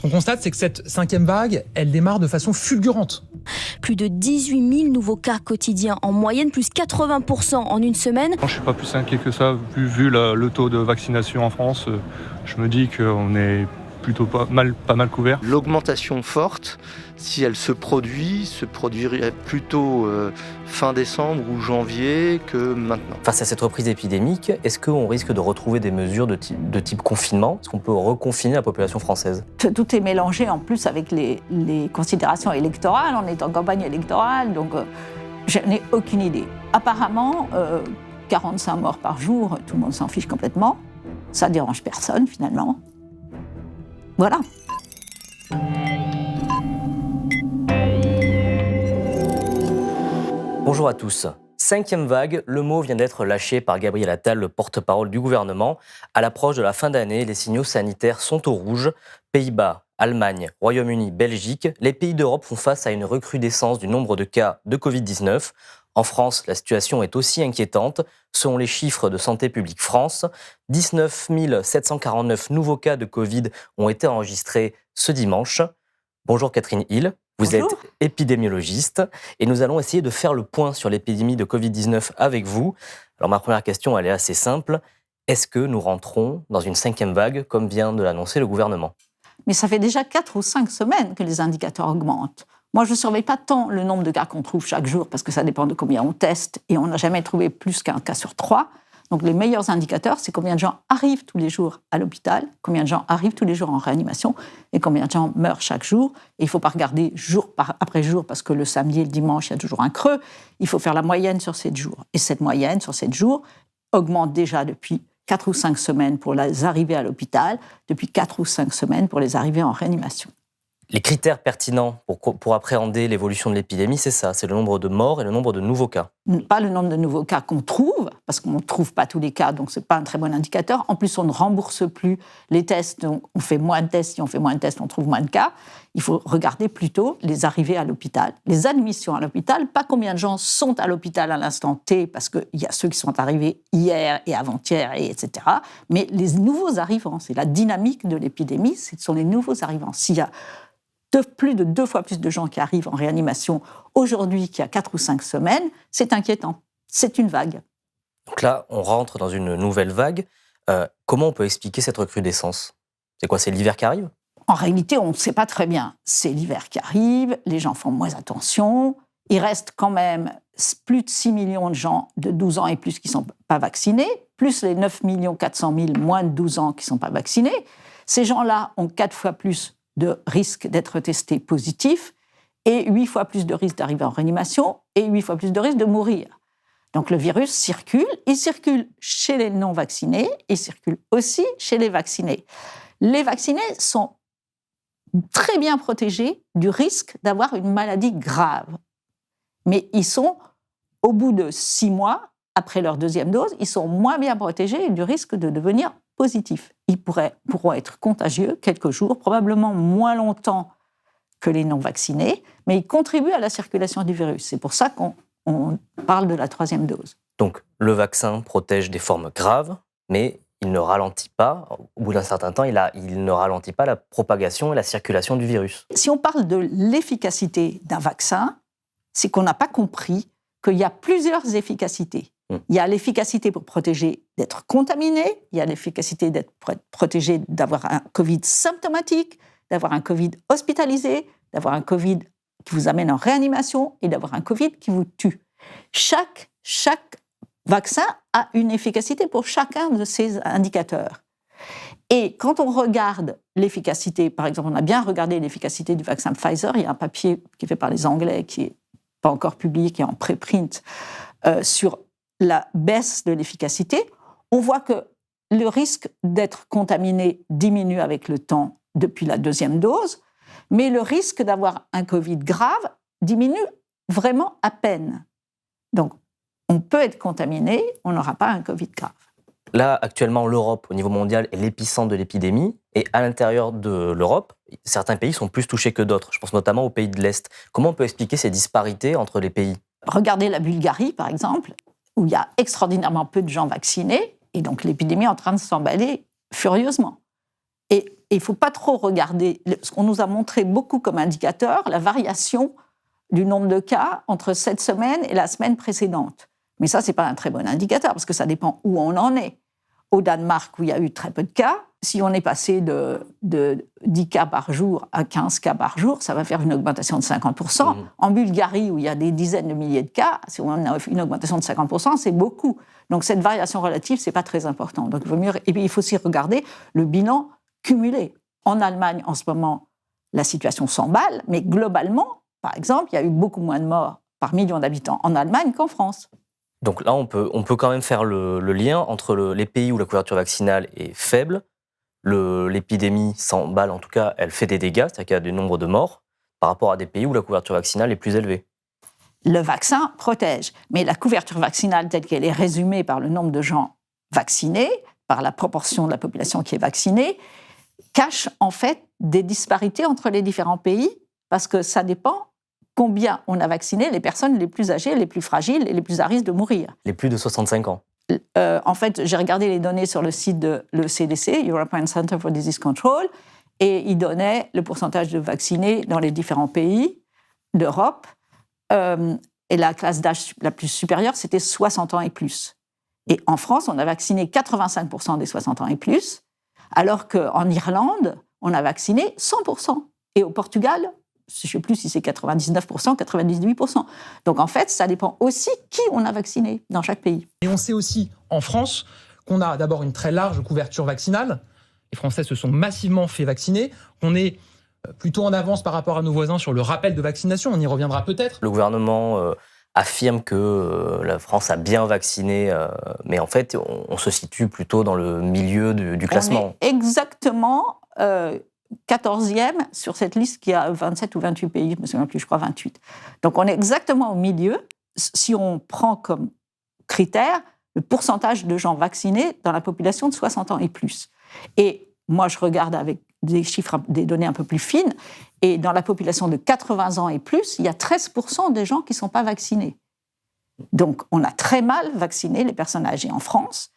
Ce qu'on constate, c'est que cette 5e vague, elle démarre de façon fulgurante. Plus de 18 000 nouveaux cas quotidiens en moyenne, plus 80% en une semaine. Je ne suis pas plus inquiet que ça. Vu le taux de vaccination en France, je me dis qu'on est plutôt pas mal couvert. L'augmentation forte, si elle se produirait plutôt fin décembre ou janvier que maintenant. Face à cette reprise épidémique, est-ce qu'on risque de retrouver des mesures de type confinement ? Est-ce qu'on peut reconfiner la population française ? Tout est mélangé en plus avec les considérations électorales. On est en campagne électorale, donc je n'ai aucune idée. Apparemment, 45 morts par jour, tout le monde s'en fiche complètement. Ça ne dérange personne finalement. Voilà. Bonjour à tous. 5e vague, le mot vient d'être lâché par Gabriel Attal, le porte-parole du gouvernement. À l'approche de la fin d'année, les signaux sanitaires sont au rouge. Pays-Bas, Allemagne, Royaume-Uni, Belgique, les pays d'Europe font face à une recrudescence du nombre de cas de Covid-19. En France, la situation est aussi inquiétante. Selon les chiffres de Santé publique France, 19 749 nouveaux cas de Covid ont été enregistrés ce dimanche. Bonjour Catherine Hill, vous êtes épidémiologiste et nous allons essayer de faire le point sur l'épidémie de Covid-19 avec vous. Alors ma première question, elle est assez simple. Est-ce que nous rentrons dans une 5e vague comme vient de l'annoncer le gouvernement ? Mais ça fait déjà 4 ou 5 semaines que les indicateurs augmentent. Moi, je ne surveille pas tant le nombre de cas qu'on trouve chaque jour, parce que ça dépend de combien on teste, et on n'a jamais trouvé plus qu'un cas sur 3. Donc les meilleurs indicateurs, c'est combien de gens arrivent tous les jours à l'hôpital, combien de gens arrivent tous les jours en réanimation, et combien de gens meurent chaque jour. Et il ne faut pas regarder jour après jour, parce que le samedi et le dimanche, il y a toujours un creux. Il faut faire la moyenne sur 7 jours. Et cette moyenne sur 7 jours augmente déjà depuis 4 ou 5 semaines pour les arrivées à l'hôpital, depuis 4 ou 5 semaines pour les arrivées en réanimation. Les critères pertinents pour appréhender l'évolution de l'épidémie, c'est ça, c'est le nombre de morts et le nombre de nouveaux cas. Pas le nombre de nouveaux cas qu'on trouve, parce qu'on ne trouve pas tous les cas, donc ce n'est pas un très bon indicateur. En plus, on ne rembourse plus les tests, donc on fait moins de tests. Si on fait moins de tests, on trouve moins de cas. Il faut regarder plutôt les arrivées à l'hôpital, les admissions à l'hôpital, pas combien de gens sont à l'hôpital à l'instant T, parce qu'il y a ceux qui sont arrivés hier et avant-hier, etc. Mais les nouveaux arrivants, c'est la dynamique de l'épidémie, ce sont les nouveaux arrivants. S'il y a plus de 2 fois plus de gens qui arrivent en réanimation aujourd'hui qu'il y a 4 ou 5 semaines, c'est inquiétant. C'est une vague. Donc là, on rentre dans une nouvelle vague. Comment on peut expliquer cette recrudescence ? C'est quoi, c'est l'hiver qui arrive ? En réalité, on ne sait pas très bien. C'est l'hiver qui arrive, les gens font moins attention. Il reste quand même plus de 6 millions de gens de 12 ans et plus qui ne sont pas vaccinés, plus les 9 400 000 moins de 12 ans qui ne sont pas vaccinés. Ces gens-là ont 4 fois plus de risque d'être testés positifs et 8 fois plus de risque d'arriver en réanimation et 8 fois plus de risque de mourir. Donc le virus circule, il circule chez les non-vaccinés, il circule aussi chez les vaccinés. Les vaccinés sont très bien protégés du risque d'avoir une maladie grave. Mais ils sont, au bout de 6 mois, après leur 2e dose, ils sont moins bien protégés du risque de devenir positifs. Ils pourront être contagieux quelques jours, probablement moins longtemps que les non-vaccinés, mais ils contribuent à la circulation du virus. C'est pour ça qu'on parle de la 3e dose. Donc, le vaccin protège des formes graves, mais il ne ralentit pas, au bout d'un certain temps, il ne ralentit pas la propagation et la circulation du virus. Si on parle de l'efficacité d'un vaccin, c'est qu'on n'a pas compris qu'il y a plusieurs efficacités. Il y a l'efficacité pour protéger d'être contaminé, il y a l'efficacité pour être protégé d'avoir un Covid symptomatique, d'avoir un Covid hospitalisé, d'avoir un Covid qui vous amène en réanimation et d'avoir un Covid qui vous tue. Chaque vaccin a une efficacité pour chacun de ces indicateurs. Et quand on regarde l'efficacité, par exemple, on a bien regardé l'efficacité du vaccin Pfizer, il y a un papier qui est fait par les Anglais, qui n'est pas encore publié, qui est en préprint, sur la baisse de l'efficacité, on voit que le risque d'être contaminé diminue avec le temps depuis la 2e dose, mais le risque d'avoir un Covid grave diminue vraiment à peine. Donc, on peut être contaminé, on n'aura pas un Covid grave. Là, actuellement, l'Europe, au niveau mondial, est l'épicentre de l'épidémie. Et à l'intérieur de l'Europe, certains pays sont plus touchés que d'autres. Je pense notamment aux pays de l'Est. Comment on peut expliquer ces disparités entre les pays ? Regardez la Bulgarie, par exemple, où il y a extraordinairement peu de gens vaccinés, et donc l'épidémie est en train de s'emballer furieusement. Et il ne faut pas trop regarder ce qu'on nous a montré beaucoup comme indicateur, la variation du nombre de cas entre cette semaine et la semaine précédente. Mais ça, ce n'est pas un très bon indicateur, parce que ça dépend où on en est. Au Danemark, où il y a eu très peu de cas, si on est passé de 10 cas par jour à 15 cas par jour, ça va faire une augmentation de 50%. En Bulgarie, où il y a des dizaines de milliers de cas, si on a une augmentation de 50%, c'est beaucoup. Donc cette variation relative, ce n'est pas très important. Donc, il vaut mieux... Et puis il faut aussi regarder le bilan cumulé. En Allemagne, en ce moment, la situation s'emballe, mais globalement, par exemple, il y a eu beaucoup moins de morts par million d'habitants en Allemagne qu'en France. Donc là, on peut quand même faire le lien entre les pays où la couverture vaccinale est faible, l'épidémie s'emballe, en tout cas, elle fait des dégâts, c'est-à-dire qu'il y a du nombre de morts, par rapport à des pays où la couverture vaccinale est plus élevée. Le vaccin protège, mais la couverture vaccinale telle qu'elle est résumée par le nombre de gens vaccinés, par la proportion de la population qui est vaccinée, cache en fait des disparités entre les différents pays, parce que ça dépend combien on a vacciné les personnes les plus âgées, les plus fragiles et les plus à risque de mourir. Les plus de 65 ans. En fait, j'ai regardé les données sur le site de l'ECDC, European Center for Disease Control, et il donnait le pourcentage de vaccinés dans les différents pays d'Europe. Et la classe d'âge la plus supérieure, c'était 60 ans et plus. Et en France, on a vacciné 85% des 60 ans et plus, alors qu'en Irlande, on a vacciné 100%. Et au Portugal, je ne sais plus si c'est 99%, 98%. Donc en fait, ça dépend aussi qui on a vacciné dans chaque pays. Et on sait aussi en France qu'on a d'abord une très large couverture vaccinale. Les Français se sont massivement fait vacciner. On est plutôt en avance par rapport à nos voisins sur le rappel de vaccination. On y reviendra peut-être. Le gouvernement affirme que la France a bien vacciné, mais en fait, on se situe plutôt dans le milieu du classement. On est exactement 14e sur cette liste qui a 27 ou 28 pays, je ne me souviens plus, je crois 28. Donc on est exactement au milieu si on prend comme critère le pourcentage de gens vaccinés dans la population de 60 ans et plus. Et moi, je regarde avec des chiffres, des données un peu plus fines, et dans la population de 80 ans et plus, il y a 13% des gens qui ne sont pas vaccinés. Donc on a très mal vacciné les personnes âgées en France.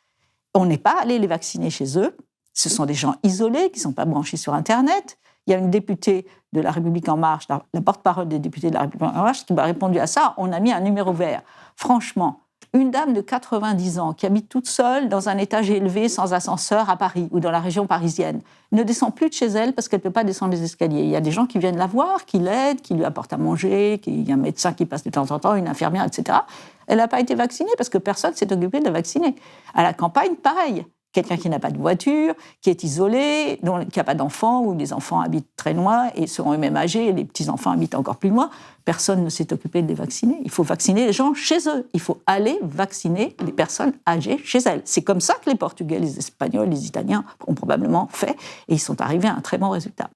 On n'est pas allé les vacciner chez eux. Ce sont des gens isolés qui ne sont pas branchés sur Internet. Il y a une députée de La République En Marche, la porte-parole des députés de La République En Marche, qui m'a répondu à ça. On a mis un numéro vert. Franchement, une dame de 90 ans qui habite toute seule dans un étage élevé sans ascenseur à Paris ou dans la région parisienne ne descend plus de chez elle parce qu'elle ne peut pas descendre les escaliers. Il y a des gens qui viennent la voir, qui l'aident, qui lui apportent à manger, il y a un médecin qui passe de temps en temps, une infirmière, etc. Elle n'a pas été vaccinée parce que personne ne s'est occupé de la vacciner. À la campagne, pareil. Quelqu'un qui n'a pas de voiture, qui est isolé, qui n'a pas d'enfants, ou les enfants habitent très loin et seront eux-mêmes âgés, et les petits-enfants habitent encore plus loin, personne ne s'est occupé de les vacciner. Il faut vacciner les gens chez eux. Il faut aller vacciner les personnes âgées chez elles. C'est comme ça que les Portugais, les Espagnols, les Italiens ont probablement fait, et ils sont arrivés à un très bon résultat.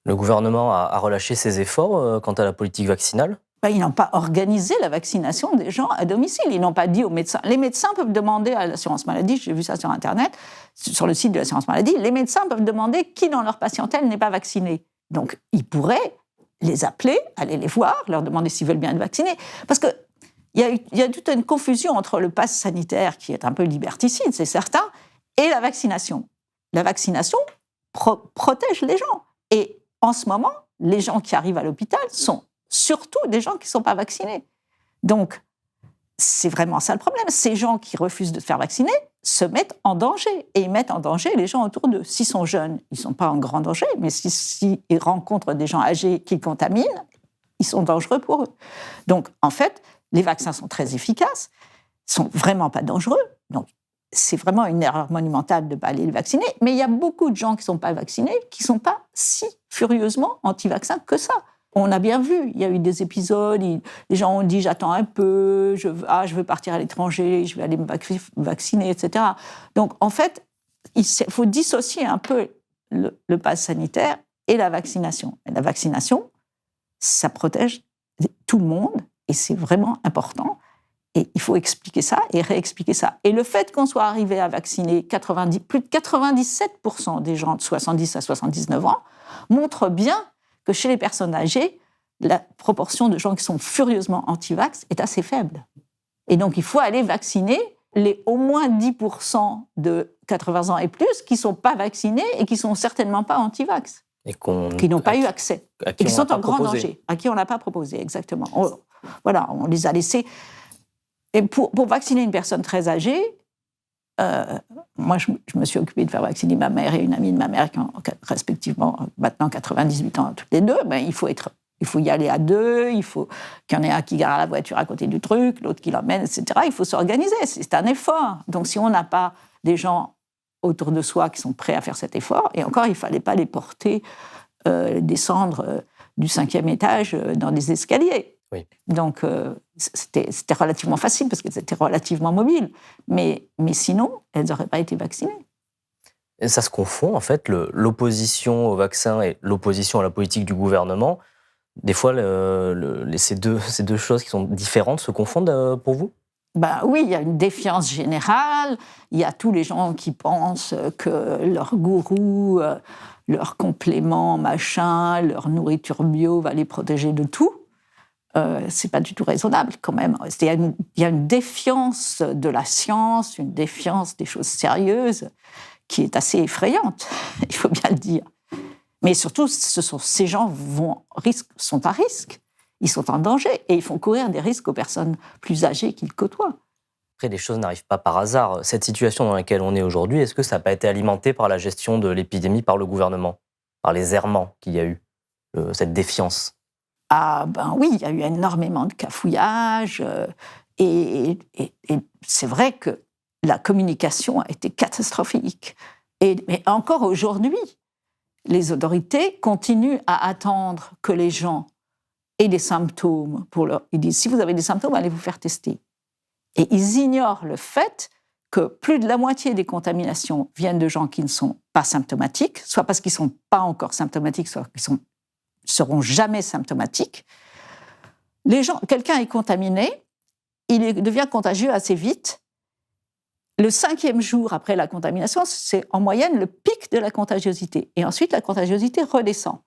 Le gouvernement a relâché ses efforts quant à la politique vaccinale ? Ils n'ont pas organisé la vaccination des gens à domicile. Ils n'ont pas dit aux médecins. Les médecins peuvent demander à l'assurance maladie, j'ai vu ça sur Internet, sur le site de l'assurance maladie, les médecins peuvent demander qui dans leur patientèle n'est pas vacciné. Donc, ils pourraient les appeler, aller les voir, leur demander s'ils veulent bien être vaccinés. Parce qu'il y a toute une confusion entre le pass sanitaire, qui est un peu liberticide, c'est certain, et la vaccination. La vaccination protège les gens. Et en ce moment, les gens qui arrivent à l'hôpital sont surtout des gens qui ne sont pas vaccinés. Donc, c'est vraiment ça le problème. Ces gens qui refusent de se faire vacciner se mettent en danger. Et ils mettent en danger les gens autour d'eux. S'ils sont jeunes, ils ne sont pas en grand danger. Mais s'ils rencontrent des gens âgés qui contaminent, ils sont dangereux pour eux. Donc, en fait, les vaccins sont très efficaces, ne sont vraiment pas dangereux. Donc, c'est vraiment une erreur monumentale de ne pas aller les vacciner. Mais il y a beaucoup de gens qui ne sont pas vaccinés, qui ne sont pas si furieusement anti-vaccins que ça. On a bien vu, il y a eu des épisodes, les gens ont dit « j'attends un peu, je veux partir à l'étranger, je vais aller me vacciner, etc. » Donc, en fait, il faut dissocier un peu le pass sanitaire et la vaccination. Et la vaccination, ça protège tout le monde, et c'est vraiment important. Et il faut expliquer ça et réexpliquer ça. Et le fait qu'on soit arrivé à vacciner plus de 97% des gens de 70 à 79 ans montre bien que chez les personnes âgées, la proportion de gens qui sont furieusement anti-vax est assez faible. Et donc, il faut aller vacciner les au moins 10% de 80 ans et plus qui ne sont pas vaccinés et qui ne sont certainement pas anti-vax, qui n'ont pas eu accès, et qui sont en grand danger, à qui on n'a pas proposé, exactement. On les a laissés. Et pour vacciner une personne très âgée, moi, je me suis occupée de faire vacciner ma mère et une amie de ma mère qui ont respectivement maintenant 98 ans toutes les deux. Ben, il faut y aller à deux, il faut qu'il y en ait un qui gare la voiture à côté du truc, l'autre qui l'emmène, etc. Il faut s'organiser, c'est un effort. Donc si on n'a pas des gens autour de soi qui sont prêts à faire cet effort, et encore, il ne fallait pas les porter, descendre du 5e étage dans des escaliers. Oui. Donc c'était relativement facile parce qu'elles étaient relativement mobiles. Mais sinon, elles n'auraient pas été vaccinées. Et ça se confond, en fait, l'opposition au vaccin et l'opposition à la politique du gouvernement. Des fois, ces deux choses qui sont différentes se confondent pour vous ? Ben oui, il y a une défiance générale. Il y a tous les gens qui pensent que leur gourou, leur complément, machin, leur nourriture bio va les protéger de tout. C'est pas du tout raisonnable, quand même. Il y a une défiance de la science, une défiance des choses sérieuses qui est assez effrayante, il faut bien le dire. Mais surtout, ces gens sont à risque, ils sont en danger et ils font courir des risques aux personnes plus âgées qu'ils côtoient. Après, les choses n'arrivent pas par hasard. Cette situation dans laquelle on est aujourd'hui, est-ce que ça n'a pas été alimenté par la gestion de l'épidémie par le gouvernement, par les errements qu'il y a eu, cette défiance ? Ah ben oui, il y a eu énormément de cafouillage et c'est vrai que la communication a été catastrophique. Mais encore aujourd'hui, les autorités continuent à attendre que les gens aient des symptômes. Ils disent, si vous avez des symptômes, allez vous faire tester. Et ils ignorent le fait que plus de la moitié des contaminations viennent de gens qui ne sont pas symptomatiques, soit parce qu'ils ne sont pas encore symptomatiques, soit qu'ils ne seront jamais symptomatiques. Quelqu'un est contaminé, il devient contagieux assez vite. Le 5e jour après la contamination, c'est en moyenne le pic de la contagiosité. Et ensuite, la contagiosité redescend.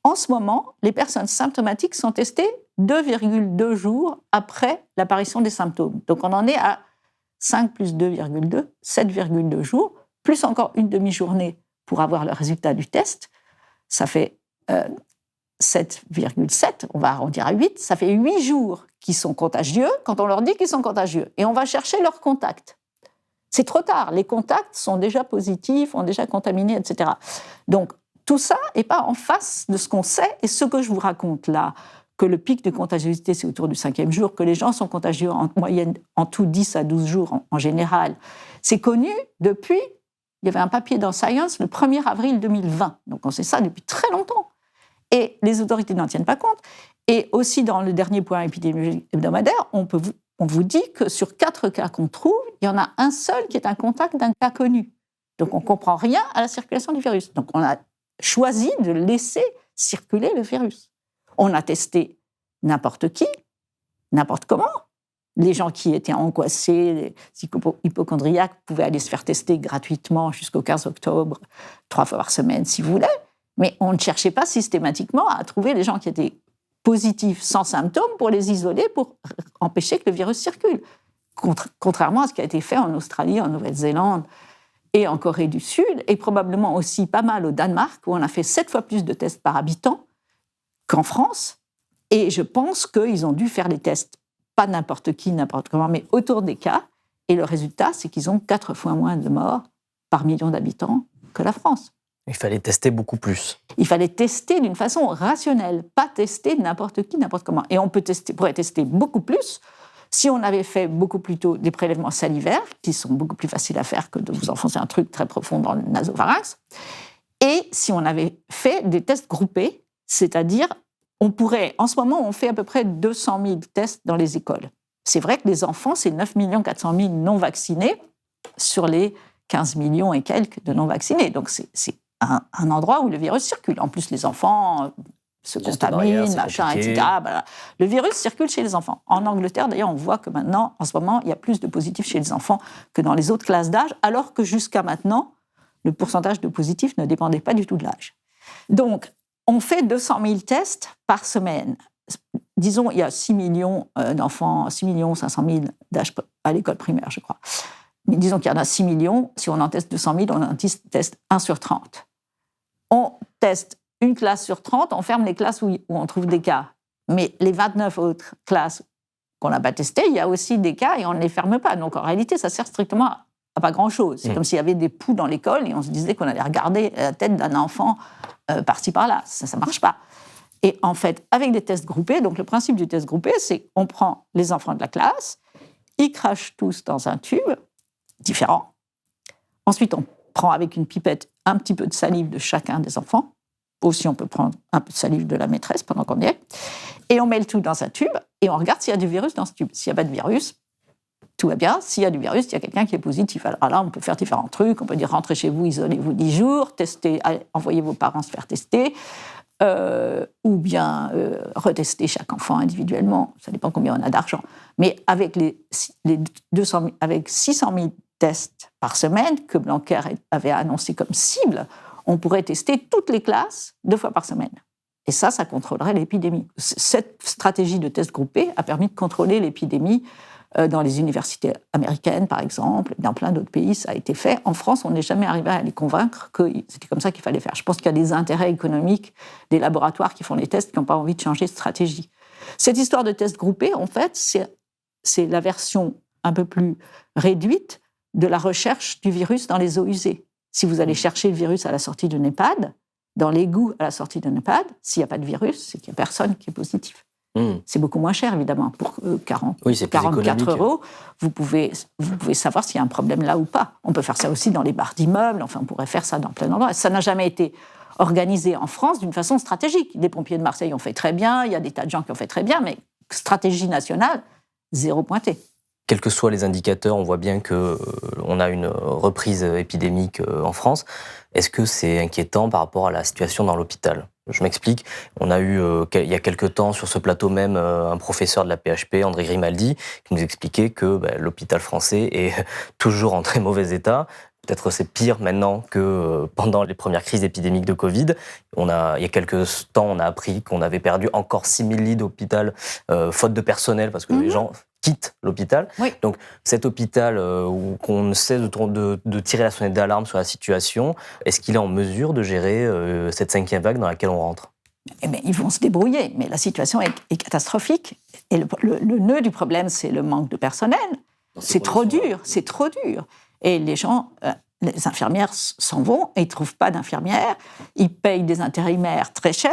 En ce moment, les personnes symptomatiques sont testées 2,2 jours après l'apparition des symptômes. Donc on en est à 5 plus 2,2, 7,2 jours, plus encore une demi-journée pour avoir le résultat du test. Ça fait 7,7, on va arrondir à 8. Ça fait 8 jours qu'ils sont contagieux quand on leur dit qu'ils sont contagieux. Et on va chercher leurs contacts. C'est trop tard. Les contacts sont déjà positifs, ont déjà contaminé, etc. Donc, tout ça n'est pas en face de ce qu'on sait. Et ce que je vous raconte là, que le pic de contagiosité, c'est autour du 5e jour, que les gens sont contagieux en moyenne, en tout 10 à 12 jours en général, c'est connu depuis, il y avait un papier dans Science le 1er avril 2020. Donc, on sait ça depuis très longtemps. Et les autorités n'en tiennent pas compte. Et aussi, dans le dernier point épidémiologique hebdomadaire, on vous dit que sur 4 cas qu'on trouve, il y en a un seul qui est un contact d'un cas connu. Donc, on ne comprend rien à la circulation du virus. Donc, on a choisi de laisser circuler le virus. On a testé n'importe qui, n'importe comment. Les gens qui étaient angoissés, les hypochondriaques, pouvaient aller se faire tester gratuitement jusqu'au 15 octobre, 3 fois par semaine, si vous voulez. Mais on ne cherchait pas systématiquement à trouver les gens qui étaient positifs sans symptômes pour les isoler, pour empêcher que le virus circule. Contrairement à ce qui a été fait en Australie, en Nouvelle-Zélande et en Corée du Sud, et probablement aussi pas mal au Danemark, où on a fait 7 fois plus de tests par habitant qu'en France. Et je pense qu'ils ont dû faire les tests, pas n'importe qui, n'importe comment, mais autour des cas. Et le résultat, c'est qu'ils ont 4 fois moins de morts par million d'habitants que la France. Il fallait tester beaucoup plus. Il fallait tester d'une façon rationnelle, pas tester n'importe qui, n'importe comment. Et on pourrait tester beaucoup plus si on avait fait beaucoup plus tôt des prélèvements salivaires, qui sont beaucoup plus faciles à faire que de vous enfoncer un truc très profond dans le nasopharynx. Et si on avait fait des tests groupés, c'est-à-dire, en ce moment, on fait à peu près 200 000 tests dans les écoles. C'est vrai que les enfants, c'est 9 400 000 non vaccinés sur les 15 millions et quelques de non vaccinés. Donc, c'est un endroit où le virus circule. En plus, les enfants se contaminent, machin, etc. Voilà. Le virus circule chez les enfants. En Angleterre, d'ailleurs, on voit que maintenant, en ce moment, il y a plus de positifs chez les enfants que dans les autres classes d'âge, alors que jusqu'à maintenant, le pourcentage de positifs ne dépendait pas du tout de l'âge. Donc, on fait 200 000 tests par semaine. Disons, il y a 6 millions d'enfants, 6 500 000 d'âge à l'école primaire, je crois. mais disons qu'il y en a 6 millions, si on en teste 200 000, on en teste 1 sur 30. On teste une classe sur 30, on ferme les classes où on trouve des cas. Mais les 29 autres classes qu'on n'a pas testées, il y a aussi des cas et on ne les ferme pas. Donc en réalité, ça sert strictement à pas grand-chose. C'est comme s'il y avait des poux dans l'école et on se disait qu'on allait regarder la tête d'un enfant par-ci par-là. Ça ne marche pas. Et en fait, avec des tests groupés, donc le principe du test groupé, c'est qu'on prend les enfants de la classe, ils crachent tous dans un tube différent. Ensuite, on prend avec une pipette un petit peu de salive de chacun des enfants. Aussi, on peut prendre un peu de salive de la maîtresse pendant qu'on y est. Et on met le tout dans un tube et on regarde s'il y a du virus dans ce tube. S'il n'y a pas de virus, tout va bien. S'il y a du virus, il y a quelqu'un qui est positif. Alors là, on peut faire différents trucs. On peut dire rentrez chez vous, isolez-vous 10 jours, testez, envoyez vos parents se faire tester, ou bien retester chaque enfant individuellement. Ça dépend combien on a d'argent. Mais avec avec 600 000 tests par semaine que Blanquer avait annoncé comme cible, on pourrait tester toutes les classes 2 fois par semaine. Et ça contrôlerait l'épidémie. Cette stratégie de tests groupés a permis de contrôler l'épidémie dans les universités américaines, par exemple. Dans plein d'autres pays, ça a été fait. En France, on n'est jamais arrivé à les convaincre que c'était comme ça qu'il fallait faire. Je pense qu'il y a des intérêts économiques des laboratoires qui font les tests qui n'ont pas envie de changer de stratégie. Cette histoire de tests groupés, en fait, c'est la version un peu plus réduite de la recherche du virus dans les eaux usées. Si vous allez chercher le virus à la sortie d'une EHPAD, dans l'égout à la sortie d'une EHPAD, s'il n'y a pas de virus, c'est qu'il n'y a personne qui est positif. C'est beaucoup moins cher, évidemment. Pour 44 €, vous pouvez savoir s'il y a un problème là ou pas. On peut faire ça aussi dans les barres d'immeubles, enfin, on pourrait faire ça dans plein d'endroits. Ça n'a jamais été organisé en France d'une façon stratégique. Les pompiers de Marseille ont fait très bien, il y a des tas de gens qui ont fait très bien, mais stratégie nationale, 0 pointé. Quels que soient les indicateurs, on voit bien qu'on a une reprise épidémique en France. Est-ce que c'est inquiétant par rapport à la situation dans l'hôpital ? Je m'explique. On a eu, il y a quelque temps, sur ce plateau même, un professeur de la PHP, André Grimaldi, qui nous expliquait que l'hôpital français est toujours en très mauvais état. Peut-être c'est pire maintenant que pendant les premières crises épidémiques de Covid. Il y a quelques temps, on a appris qu'on avait perdu encore 6 000 lits d'hôpital faute de personnel parce que les gens quittent l'hôpital. Oui. Donc cet hôpital où qu'on ne cesse de tirer la sonnette d'alarme sur la situation, est-ce qu'il est en mesure de gérer cette 5e vague dans laquelle on rentre ? Eh bien, ils vont se débrouiller, mais la situation est catastrophique. Et le nœud du problème, c'est le manque de personnel. C'est trop dur. Et les gens, les infirmières s'en vont et ils ne trouvent pas d'infirmières. Ils payent des intérimaires très chers.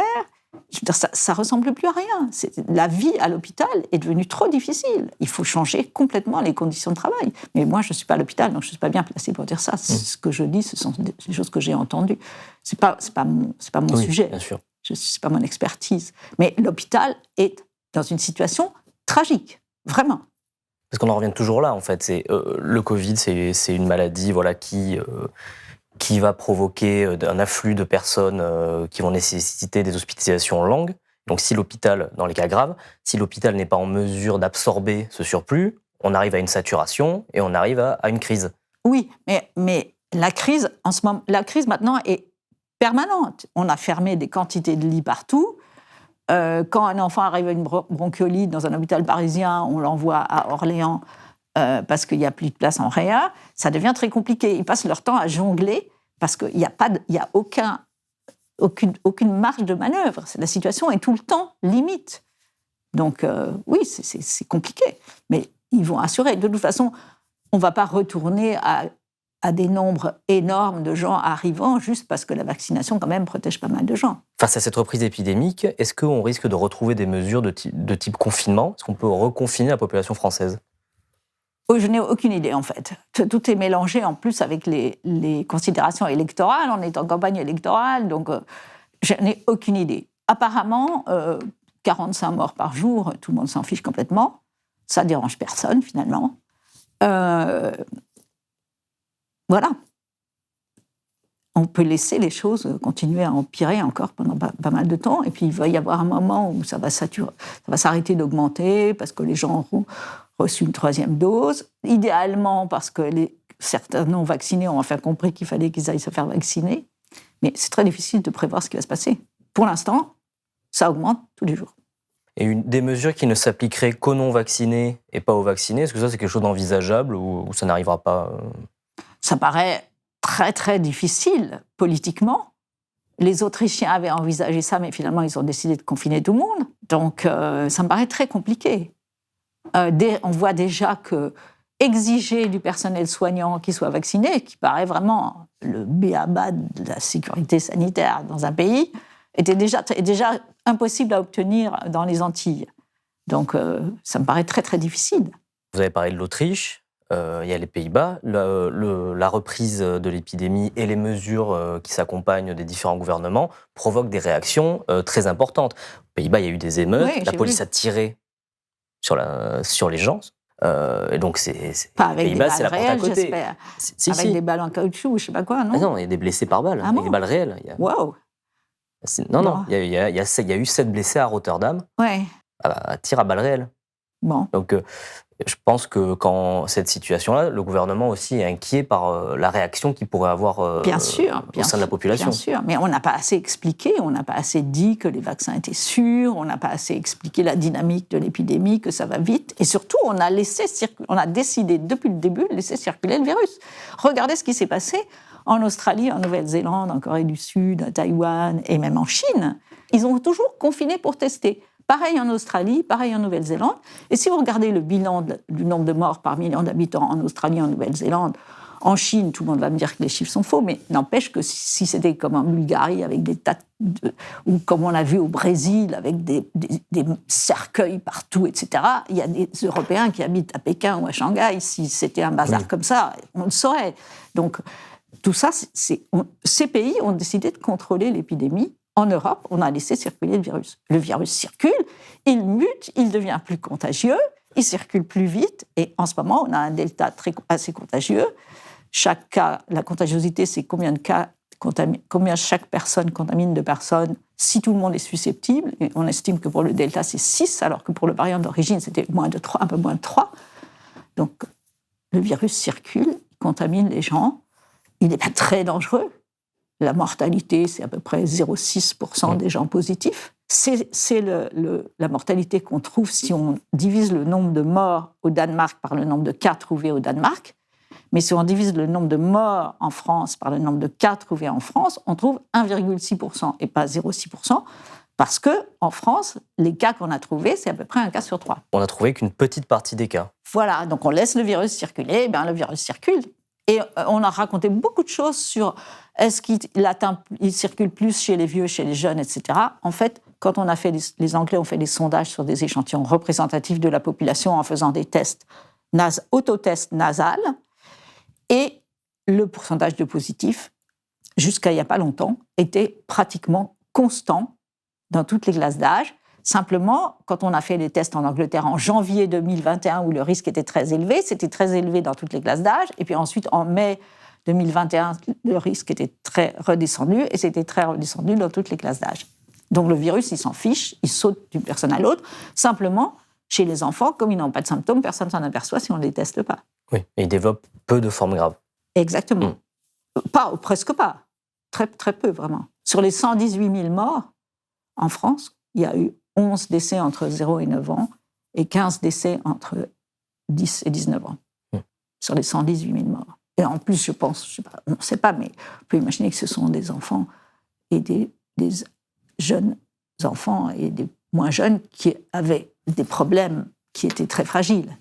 Je veux dire, ça ne ressemble plus à rien. La vie à l'hôpital est devenue trop difficile. Il faut changer complètement les conditions de travail. Mais moi, je ne suis pas à l'hôpital, donc je ne suis pas bien placée pour dire ça. Ce que je dis, ce sont des choses que j'ai entendues. Ce n'est pas mon sujet. Bien sûr. Ce n'est pas mon expertise. Mais l'hôpital est dans une situation tragique, vraiment. Parce qu'on en revient toujours là, en fait. Le Covid, c'est une maladie qui va provoquer un afflux de personnes qui vont nécessiter des hospitalisations longues. Donc si l'hôpital, dans les cas graves, si l'hôpital n'est pas en mesure d'absorber ce surplus, on arrive à une saturation et on arrive à une crise. Oui, mais la crise maintenant est permanente. On a fermé des quantités de lits partout. Quand un enfant arrive à une bronchiolite dans un hôpital parisien, on l'envoie à Orléans parce qu'il n'y a plus de place en réa. Ça devient très compliqué. Ils passent leur temps à jongler parce qu'il n'y a aucune marge de manœuvre. La situation est tout le temps limite. Donc oui, c'est compliqué. Mais ils vont assurer. De toute façon, on ne va pas retourner à des nombres énormes de gens arrivant juste parce que la vaccination, quand même, protège pas mal de gens. Face à cette reprise épidémique, est-ce qu'on risque de retrouver des mesures de type confinement ? Est-ce qu'on peut reconfiner la population française ? Oh, je n'ai aucune idée, en fait. Tout est mélangé, en plus, avec les considérations électorales. On est en campagne électorale, donc je n'ai aucune idée. Apparemment, 45 morts par jour, tout le monde s'en fiche complètement. Ça ne dérange personne, finalement. Voilà. On peut laisser les choses continuer à empirer encore pendant pas mal de temps, et puis il va y avoir un moment où ça va s'arrêter d'augmenter parce que les gens auront reçu une 3e dose, idéalement parce que certains non-vaccinés ont enfin compris qu'il fallait qu'ils aillent se faire vacciner, mais c'est très difficile de prévoir ce qui va se passer. Pour l'instant, ça augmente tous les jours. Et des mesures qui ne s'appliqueraient qu'aux non-vaccinés et pas aux vaccinés, est-ce que ça, c'est quelque chose d'envisageable ou ça n'arrivera pas Ça paraît très, très difficile politiquement. Les Autrichiens avaient envisagé ça, mais finalement, ils ont décidé de confiner tout le monde. Donc, ça me paraît très compliqué. On voit déjà que exiger du personnel soignant qu'il soit vacciné, qui paraît vraiment le b.a.-ba de la sécurité sanitaire dans un pays, était déjà impossible à obtenir dans les Antilles. Donc, ça me paraît très, très difficile. Vous avez parlé de l'Autriche. Il y a les Pays-Bas, la reprise de l'épidémie et les mesures qui s'accompagnent des différents gouvernements provoquent des réactions très importantes. Aux Pays-Bas, il y a eu des émeutes, Oui, la police a tiré sur les gens. Et donc, pas avec Pays-Bas, des c'est la balles porte à réelles, côté. j'espère. Si, Avec des balles en caoutchouc, je ne sais pas quoi, non? Ah non, il y a des blessés par balle, Ah bon des balles réelles. Wow. Non, il y a eu 7 blessés à Rotterdam, Ouais. à tir à balles réelles. Bon. Donc, je pense que quand cette situation-là, le gouvernement aussi est inquiet par la réaction qu'il pourrait avoir au sein de la population. Bien sûr, mais on n'a pas assez expliqué, on n'a pas assez dit que les vaccins étaient sûrs, on n'a pas assez expliqué la dynamique de l'épidémie, que ça va vite, et surtout, on a décidé depuis le début de laisser circuler le virus. Regardez ce qui s'est passé en Australie, en Nouvelle-Zélande, en Corée du Sud, à Taïwan et même en Chine. Ils ont toujours confiné pour tester. Pareil en Australie, pareil en Nouvelle-Zélande. Et si vous regardez le bilan du nombre de morts par million d'habitants en Australie, en Nouvelle-Zélande, en Chine, tout le monde va me dire que les chiffres sont faux, mais n'empêche que si c'était comme en Bulgarie, avec des tas ou comme on a vu au Brésil, avec des cercueils partout, etc., il y a des Européens qui habitent à Pékin ou à Shanghai. Si c'était un bazar comme ça, on le saurait. Donc, tout ça, ces pays ont décidé de contrôler l'épidémie. En Europe, on a laissé circuler le virus. Le virus circule, il mute, il devient plus contagieux, il circule plus vite. Et en ce moment, on a un delta assez contagieux. Chaque cas, la contagiosité, c'est combien chaque personne contamine de personnes si tout le monde est susceptible. Et on estime que pour le delta, c'est 6, alors que pour le variant d'origine, c'était moins de 3, un peu moins de 3. Donc, le virus circule, il contamine les gens. Il n'est pas très dangereux. La mortalité, c'est à peu près 0,6% des gens positifs. C'est la mortalité qu'on trouve si on divise le nombre de morts au Danemark par le nombre de cas trouvés au Danemark. Mais si on divise le nombre de morts en France par le nombre de cas trouvés en France, on trouve 1,6% et pas 0,6%, parce qu'en France, les cas qu'on a trouvés, c'est à peu près un cas sur 3. On n'a trouvé qu'une petite partie des cas. Voilà, donc on laisse le virus circuler, le virus circule. Et on a raconté beaucoup de choses sur est-ce qu'il circule plus chez les vieux, chez les jeunes, etc. En fait, quand on a fait les Anglais ont fait des sondages sur des échantillons représentatifs de la population en faisant des tests, autotests nasales, et le pourcentage de positifs, jusqu'à il n'y a pas longtemps, était pratiquement constant dans toutes les classes d'âge. Simplement, quand on a fait les tests en Angleterre en janvier 2021, où le risque était très élevé, c'était très élevé dans toutes les classes d'âge. Et puis ensuite, en mai 2021, le risque était très redescendu, et c'était très redescendu dans toutes les classes d'âge. Donc le virus, il s'en fiche, il saute d'une personne à l'autre. Simplement, chez les enfants, comme ils n'ont pas de symptômes, personne ne s'en aperçoit si on ne les teste pas. Oui, et ils développent peu de formes graves. Exactement. Pas, ou presque pas. Très, très peu, vraiment. Sur les 118 000 morts, en France, il y a eu 11 décès entre 0 et 9 ans et 15 décès entre 10 et 19 ans, sur les 118 000 morts. Et en plus, je pense, on ne sait pas, mais on peut imaginer que ce sont des enfants et des jeunes enfants et des moins jeunes qui avaient des problèmes qui étaient très fragiles,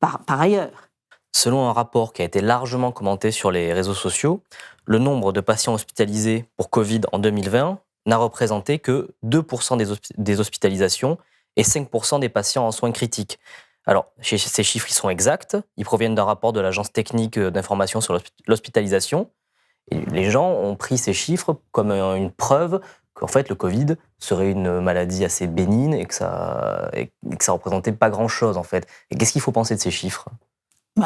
par ailleurs. Selon un rapport qui a été largement commenté sur les réseaux sociaux, le nombre de patients hospitalisés pour Covid en 2020 n'a représenté que 2% des hospitalisations et 5% des patients en soins critiques. Alors, ces chiffres, ils sont exacts. Ils proviennent d'un rapport de l'Agence technique d'information sur l'hospitalisation. Et les gens ont pris ces chiffres comme une preuve qu'en fait, le Covid serait une maladie assez bénigne et que ça représentait pas grand-chose, en fait. Et qu'est-ce qu'il faut penser de ces chiffres ?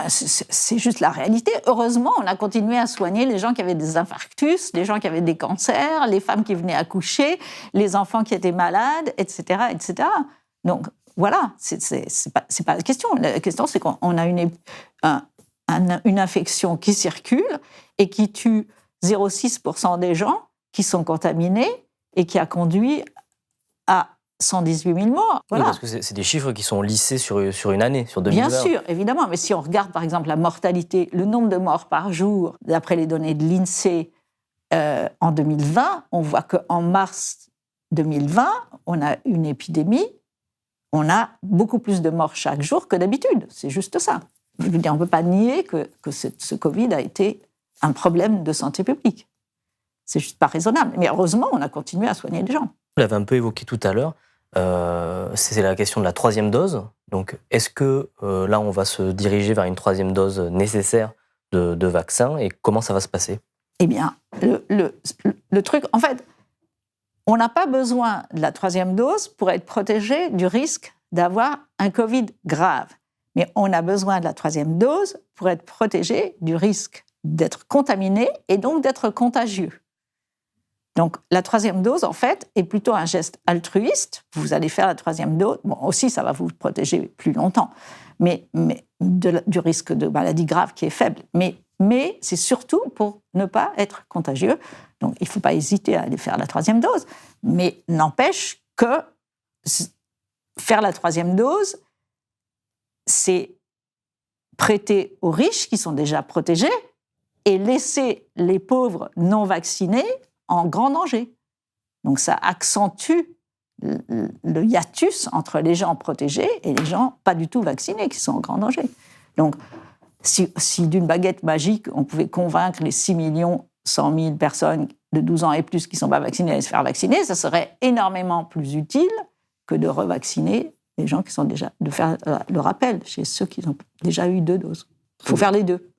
C'est juste la réalité. Heureusement, on a continué à soigner les gens qui avaient des infarctus, les gens qui avaient des cancers, les femmes qui venaient accoucher, les enfants qui étaient malades, etc., etc. Donc, voilà, c'est pas la question. La question, c'est qu'on a une infection qui circule et qui tue 0,6% des gens qui sont contaminés et qui a conduit à 118 000 morts. Voilà. Oui, parce que c'est des chiffres qui sont lissés sur une année, sur 2020. Bien sûr, évidemment. Mais si on regarde, par exemple, la mortalité, le nombre de morts par jour, d'après les données de l'INSEE en 2020, on voit qu'en mars 2020, on a une épidémie, on a beaucoup plus de morts chaque jour que d'habitude. C'est juste ça. Je veux dire, on ne peut pas nier que ce Covid a été un problème de santé publique. C'est juste pas raisonnable. Mais heureusement, on a continué à soigner les gens. Vous l'avez un peu évoqué tout à l'heure. C'est la question de la 3e dose. Donc, est-ce que là, on va se diriger vers une 3e dose nécessaire de vaccin et comment ça va se passer? Eh bien, le truc, en fait, on n'a pas besoin de la 3e dose pour être protégé du risque d'avoir un Covid grave. Mais on a besoin de la 3e dose pour être protégé du risque d'être contaminé et donc d'être contagieux. Donc, la 3e dose, en fait, est plutôt un geste altruiste. Vous allez faire la 3e dose. Bon, aussi, ça va vous protéger plus longtemps, mais du risque de maladie grave qui est faible. Mais c'est surtout pour ne pas être contagieux. Donc, il ne faut pas hésiter à aller faire la 3e dose. Mais n'empêche que faire la 3e dose, c'est prêter aux riches qui sont déjà protégés et laisser les pauvres non vaccinés en grand danger. Donc ça accentue le hiatus entre les gens protégés et les gens pas du tout vaccinés qui sont en grand danger. Donc si d'une baguette magique, on pouvait convaincre les 6 100 000 personnes de 12 ans et plus qui ne sont pas vaccinées à se faire vacciner, ça serait énormément plus utile que de revacciner les gens qui sont déjà... de faire le rappel chez ceux qui ont déjà eu 2 doses. Il faut faire les 2.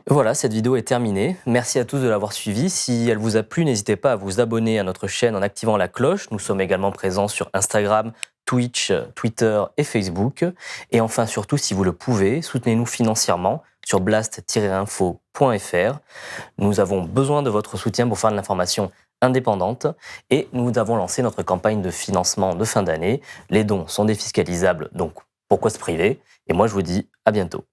Voilà, cette vidéo est terminée. Merci à tous de l'avoir suivie. Si elle vous a plu, n'hésitez pas à vous abonner à notre chaîne en activant la cloche. Nous sommes également présents sur Instagram, Twitch, Twitter et Facebook. Et enfin, surtout, si vous le pouvez, soutenez-nous financièrement sur blast-info.fr. Nous avons besoin de votre soutien pour faire de l'information indépendante et nous avons lancé notre campagne de financement de fin d'année. Les dons sont défiscalisables, donc pourquoi se priver? Et moi, je vous dis à bientôt.